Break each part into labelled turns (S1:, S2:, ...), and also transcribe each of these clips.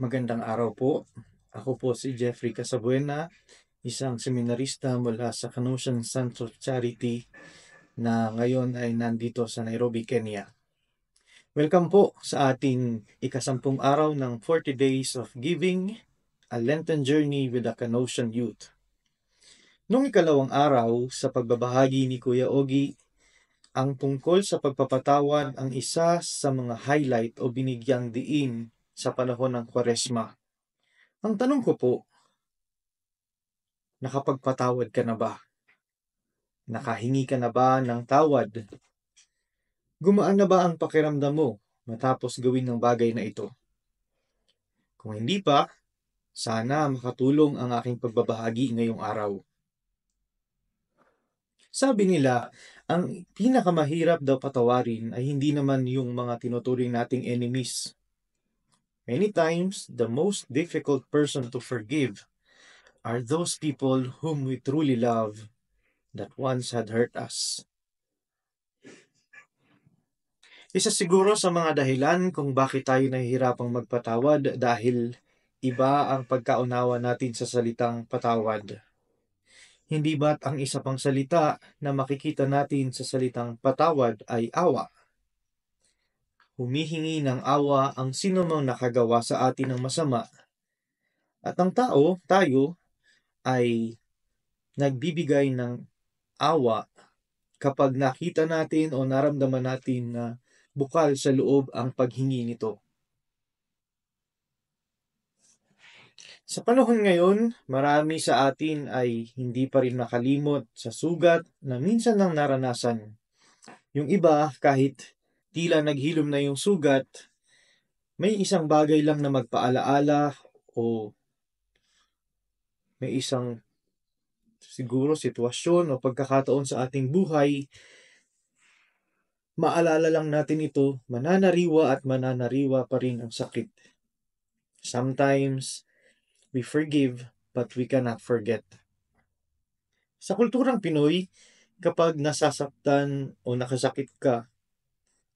S1: Magandang araw po. Ako po si Jeffrey Casabuena, isang seminarista mula sa Canossian Sons of Charity na ngayon ay nandito sa Nairobi, Kenya. Welcome po sa ating ikasampung araw ng 40 Days of Giving, a Lenten Journey with the Canossian Youth. Noong ikalawang araw sa pagbabahagi ni Kuya Ogi, ang tungkol sa pagpapatawad ang isa sa mga highlight o binigyang diin sa panahon ng Kwaresma. Ang tanong ko po, nakapagpatawad ka na ba? Nakahingi ka na ba ng tawad? Gumaan na ba ang pakiramdam mo matapos gawin ng bagay na ito? Kung hindi pa, sana makatulong ang aking pagbabahagi ngayong araw. Sabi nila, ang pinakamahirap daw patawarin ay hindi naman yung mga tinuturing nating enemies. Many times, the most difficult person to forgive are those people whom we truly love that once had hurt us. Isa siguro sa mga dahilan kung bakit tayo nahihirapang magpatawad dahil iba ang pagkaunawa natin sa salitang patawad. Hindi ba't ang isa pang salita na makikita natin sa salitang patawad ay awa? Humihingi ng awa ang sinumang nakagawa sa atin ng masama. At ang tayo, ay nagbibigay ng awa kapag nakita natin o naramdaman natin na bukal sa loob ang paghingi nito. Sa panahon ngayon, marami sa atin ay hindi pa rin nakalimot sa sugat na minsan lang naranasan. Yung iba, kahit tila naghilom na yung sugat, may isang bagay lang na magpaalaala o may isang siguro sitwasyon o pagkakataon sa ating buhay, maalala lang natin ito, mananariwa at mananariwa pa rin ang sakit. Sometimes, we forgive but we cannot forget. Sa kulturang Pinoy, kapag nasasaktan o nakasakit ka,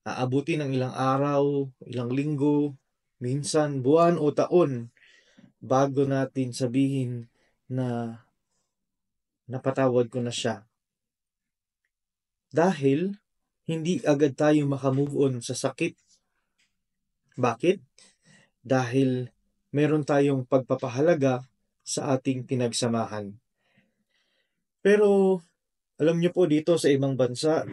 S1: aabuti ng ilang araw, ilang linggo, minsan buwan o taon bago natin sabihin na napatawad ko na siya. Dahil hindi agad tayo makamove on sa sakit. Bakit? Dahil meron tayong pagpapahalaga sa ating pinagsamahan. Pero alam niyo po dito sa ibang bansa,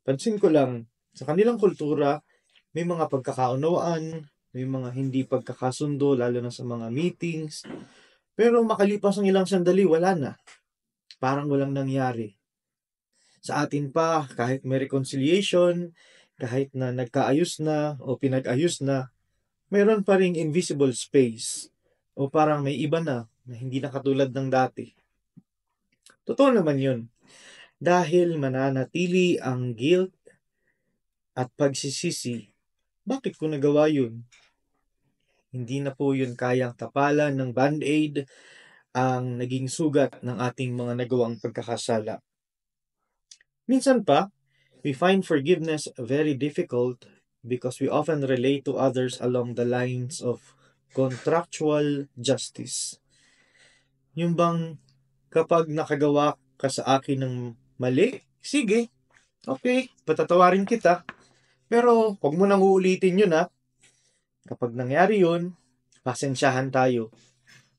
S1: pansin ko lang, sa kanilang kultura, may mga pagkakaunawaan, may mga hindi pagkakasundo, lalo na sa mga meetings. Pero makalipas ang ilang sandali, wala na. Parang walang nangyari. Sa atin pa, kahit may reconciliation, kahit na nagkaayos na o pinag-ayos na, mayroon pa ring invisible space. O parang may iba na hindi na katulad ng dati. Totoo naman yun. Dahil mananatili ang guilt at pagsisisi. Bakit ko nagawa yun? Hindi na po yun kayang tapalan ng band-aid ang naging sugat ng ating mga nagawang pagkakasala. Minsan pa, we find forgiveness very difficult because we often relate to others along the lines of contractual justice. Yung bang kapag nakagawa ka sa akin ng mali, sige, okay, patatawarin kita. Pero huwag mo nang uulitin yun ha. Kapag nangyari yun, pasensyahan tayo.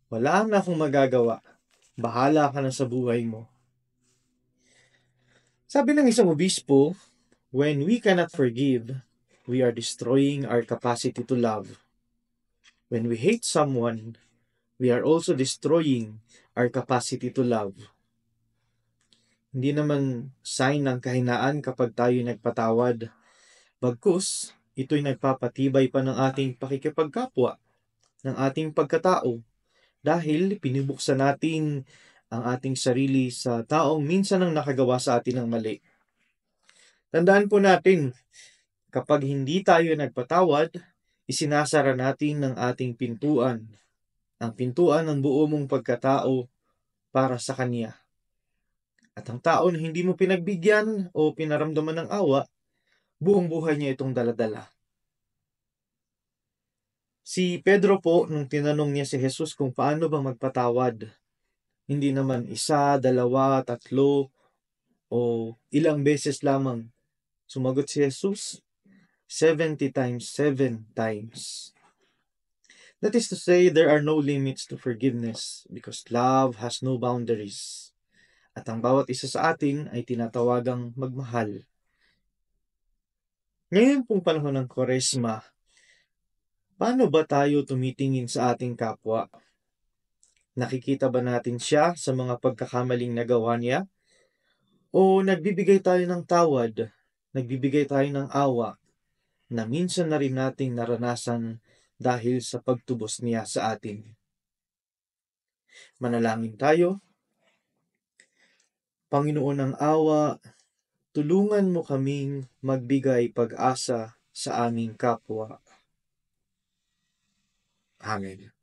S1: Wala na akong magagawa. Bahala ka na sa buhay mo. Sabi ng isang obispo, when we cannot forgive, we are destroying our capacity to love. When we hate someone, we are also destroying our capacity to love. Hindi naman sign ng kahinaan kapag tayo nagpatawad. Bagkus, ito'y nagpapatibay pa ng ating pakikipagkapwa, ng ating pagkatao, dahil pinubuksan natin ang ating sarili sa taong minsan ang nakagawa sa atin ng mali. Tandaan po natin, kapag hindi tayo nagpatawad, isinasara natin ang ating pintuan, ang pintuan ng buo mong pagkatao para sa Kanya. At ang tao na hindi mo pinagbigyan o pinaramdaman ng awa, buong buhay niya itong daladala. Si Pedro po, nung tinanong niya si Jesus kung paano ba magpatawad, hindi naman isa, dalawa, tatlo, o ilang beses lamang. Sumagot si Jesus, 70 times, 7 times. That is to say, there are no limits to forgiveness because love has no boundaries. At ang bawat isa sa atin ay tinatawagang magmahal. Ngayon pong panahon ng Kwaresma, paano ba tayo tumitingin sa ating kapwa? Nakikita ba natin siya sa mga pagkakamaling nagawa niya? O nagbibigay tayo ng tawad, nagbibigay tayo ng awa na minsan na rin nating naranasan dahil sa pagtubos niya sa atin? Manalangin tayo. Panginoon ng awa, tulungan mo kaming magbigay pag-asa sa aming kapwa. Amen.